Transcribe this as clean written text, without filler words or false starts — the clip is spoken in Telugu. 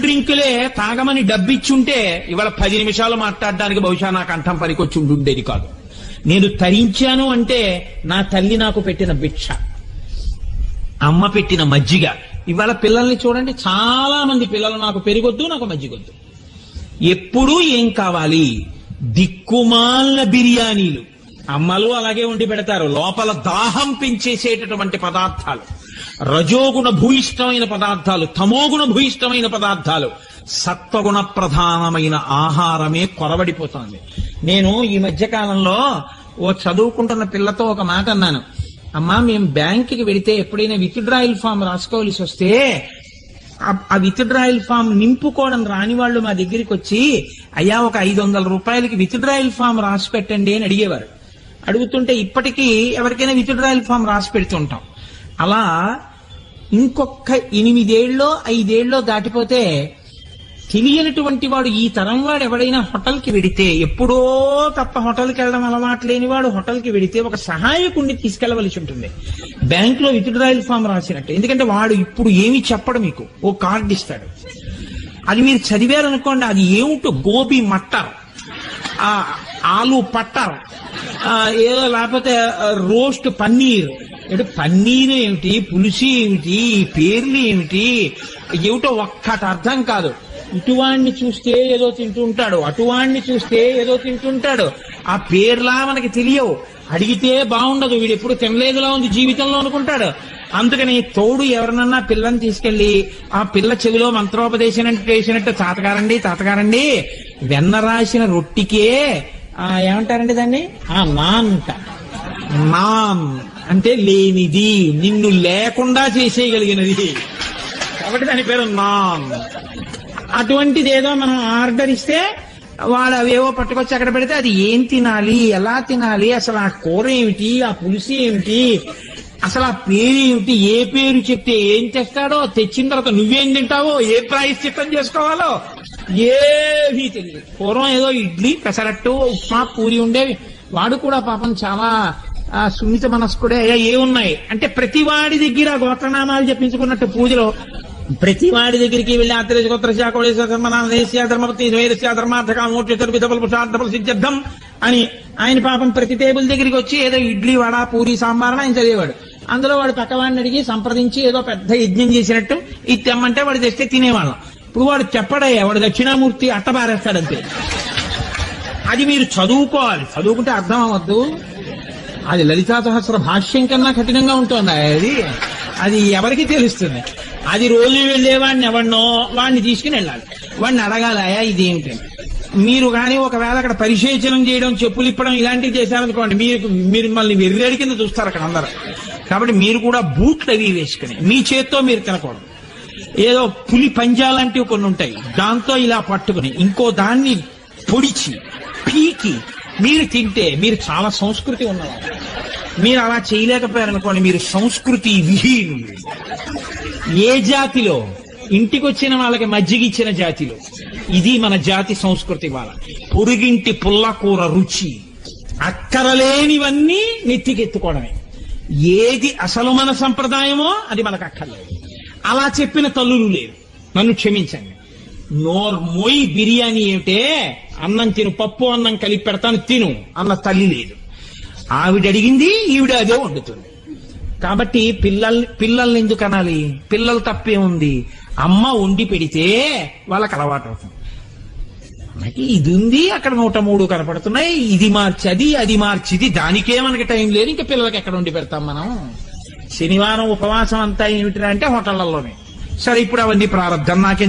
డ్రింకులే తాగమని డబ్బిచ్చుంటే ఇవాళ 10 నిమిషాలు మాట్లాడడానికి బహుశా నా కంఠం పనికొచ్చి ఉండేది కాదు. నేను తరించాను అంటే నా తల్లి నాకు పెట్టిన భిక్ష, అమ్మ పెట్టిన మజ్జిగ. ఇవాళ పిల్లల్ని చూడండి, చాలా మంది పిల్లలు నాకు పెరిగొద్దు, నాకు మజ్జిగొద్దు. ఎప్పుడూ ఏం కావాలి? దిక్కుమాలిన బిర్యానీలు. అమ్మలు అలాగే వండి పెడతారు. లోపల దాహం పెంచేసేటటువంటి పదార్థాలు, రజోగుణ భూయిష్టమైన పదార్థాలు, తమోగుణ భూయిష్టమైన పదార్థాలు, సత్వగుణ ప్రధానమైన ఆహారమే కొరవడిపోతుంది. నేను ఈ మధ్య కాలంలో ఓ చదువుకుంటున్న పిల్లతో ఒక మాట అన్నాను. అమ్మా, మేము బ్యాంకుకి వెడితే ఎప్పుడైనా విత్డ్రాయల్ ఫామ్ రాసుకోవాల్సి వస్తే ఆ విత్డ్రాయల్ ఫామ్ నింపుకోవడం రాని వాళ్ళు మా దగ్గరికి వచ్చి, అయ్యా ఒక 500 రూపాయలకి విత్డ్రాయల్ ఫామ్ రాసి పెట్టండి అని అడిగేవారు. అడుగుతుంటే ఇప్పటికీ ఎవరికైనా విత్డ్రాయల్ ఫామ్ రాసి పెడుతుంటాం. అలా ఇంకొక 8 ఏళ్ళో 5 ఏళ్ళో దాటిపోతే తెలియనటువంటి వాడు, ఈ తరం వాడు ఎవడైనా హోటల్కి వెడితే, ఎప్పుడో తప్ప హోటల్కి వెళ్ళడం అలవాటు లేని వాడు హోటల్కి వెడితే ఒక సహాయకుడిని తీసుకెళ్లవలసి ఉంటుంది, బ్యాంకులో విత్డ్రాయల్ ఫామ్ రాసినట్టు. ఎందుకంటే వాడు ఇప్పుడు ఏమి చెప్పడు, మీకు ఓ కార్డు ఇస్తాడు. అది మీరు చదివారనుకోండి, అది ఏమిటో గోబీ మట్టర్, ఆలు పట్టర్, ఏదో లేకపోతే రోస్ట్ పన్నీర్. పన్నీర్ ఏమిటి, పులుసు ఏమిటి, పేర్లు ఏమిటి, ఏమిటో ఒక్కటి అర్థం కాదు. ఇటువాణ్ణి చూస్తే ఏదో తింటుంటాడు, అటువాణ్ణి చూస్తే ఏదో తింటుంటాడు. ఆ పేర్లా మనకి తెలియవు, అడిగితే బాగుండదు, వీడు ఎప్పుడు తినలేదులా ఉంది జీవితంలో అనుకుంటాడు. అందుకని తోడు ఎవరినన్నా పిల్లని తీసుకెళ్లి ఆ పిల్ల చెవిలో మంత్రోపదేశం చేసినట్టు, తాతగారండి తాతగారండి, వెన్న రాసిన రొట్టికే ఏమంటారండి దాన్ని, నాన్ అంట. నాన్ అంటే లేనిది, నిన్ను లేకుండా చేసేయగలిగినది, కాబట్టి దాని పేరు నాన్. అటువంటిది ఏదో మనం ఆర్డర్ ఇస్తే వాడు అవేవో పట్టుకొచ్చి అక్కడ పెడితే అది ఏం తినాలి, ఎలా తినాలి, అసలు ఆ కూర ఏమిటి, ఆ పులుసు ఏమిటి, అసలు ఆ పేరు ఏమిటి, ఏ పేరు చెప్తే ఏం చేస్తాడో, తెచ్చిన తర్వాత నువ్వేం తింటావో, ఏ ప్రాయశ్చిత్తం చేసుకోవాలో ఏమీ తెలియదు. పూర్వం ఏదో ఇడ్లీ, పెసరట్టు, ఉప్మా, పూరి ఉండేవి. వాడు కూడా పాపం చాలా సున్నిత మనస్కుడే. ఏమున్నాయి అంటే ప్రతి వాడి దగ్గర గోత్రనామాలు చెప్పించుకున్నట్టు పూజలో ప్రతి వాడి దగ్గరికి వెళ్ళి సిద్ధం అని ఆయన పాపం ప్రతి టేబుల్ దగ్గరికి వచ్చి ఏదో ఇడ్లీ, వడ, పూరి, సాంబార్ ఆయన చదివేవాడు. అందులో వాడు పక్కవాడిని అడిగి సంప్రదించి ఏదో పెద్ద యజ్ఞం చేసినట్టు ఇది తెమ్మంటే వాడు తెస్తే తినేవాళ్ళం. ఇప్పుడు వాడు చెప్పడయ్యా, వాడు దక్షిణామూర్తి అట్టబారేస్తాడంతే. అది మీరు చదువుకోవాలి, చదువుకుంటే అర్థం అవ్వద్దు. అది లలితా సహస్ర భాష్యం కన్నా కఠినంగా ఉంటుంది. అది ఎవరికి తెలుస్తుంది. అది రోజు వెళ్ళేవాడిని ఎవరినో వాడిని తీసుకుని వెళ్ళాలి, వాడిని అడగాలయా ఇదేమిటి. మీరు కానీ ఒకవేళ అక్కడ పరిశేచనం చేయడం, చెప్పులు ఇప్పడం ఇలాంటివి చేశారనుకోండి, మీరు మళ్ళీ వెర్రేడి కింద చూస్తారు అక్కడ అందరూ. కాబట్టి మీరు కూడా బూట్లు అవి వేసుకుని మీ చేత్తో మీరు తినకూడదు. ఏదో పులి పంజాలాంటివి కొన్ని ఉంటాయి, దాంతో ఇలా పట్టుకుని ఇంకో దాన్ని పొడిచి పీకి మీరు తింటే మీరు చాలా సంస్కృతి ఉన్నవారు. మీరు అలా చేయలేకపోయారనుకోండి, మీరు సంస్కృతి విహీనులు. ఏ జాతిలో ఇంటికి వచ్చిన వాళ్ళకి మజ్జిగ ఇచ్చిన జాతిలో ఇది మన జాతి సంస్కృతి. వాళ్ళ పొరుగింటి పుల్లకూర రుచి, అక్కరలేనివన్నీ నెత్తికెత్తుకోవడమే. ఏది అసలు మన సంప్రదాయమో అది మనకు అక్కర్లేదు. అలా చెప్పిన తల్లులు లేరు, నన్ను క్షమించండి. నోర్మోయి బిర్యానీ ఏమిటే, అన్నం తిను, పప్పు అన్నం కలిపి పెడతాను తిను అన్న తల్లి లేదు. ఆవిడ అడిగింది ఈవిడ అదే వండుతుంది. కాబట్టి పిల్లల్ని ఎందుకు అనాలి? పిల్లలు తప్పే ఉంది, అమ్మ వండి పెడితే వాళ్ళకి అలవాటు అవుతుంది. మనకి ఇది ఉంది, అక్కడ 103 కనపడుతున్నాయి, ఇది మార్చి అది మార్చిది, దానికే మనకి టైం లేదు. ఇంకా పిల్లలకి ఎక్కడ వండి పెడతాం మనం? శనివారం ఉపవాసం అంతా ఏమిటిరా అంటే హోటళ్లలోనే. సరే, ఇప్పుడు అవన్నీ ప్రారంభం నాకే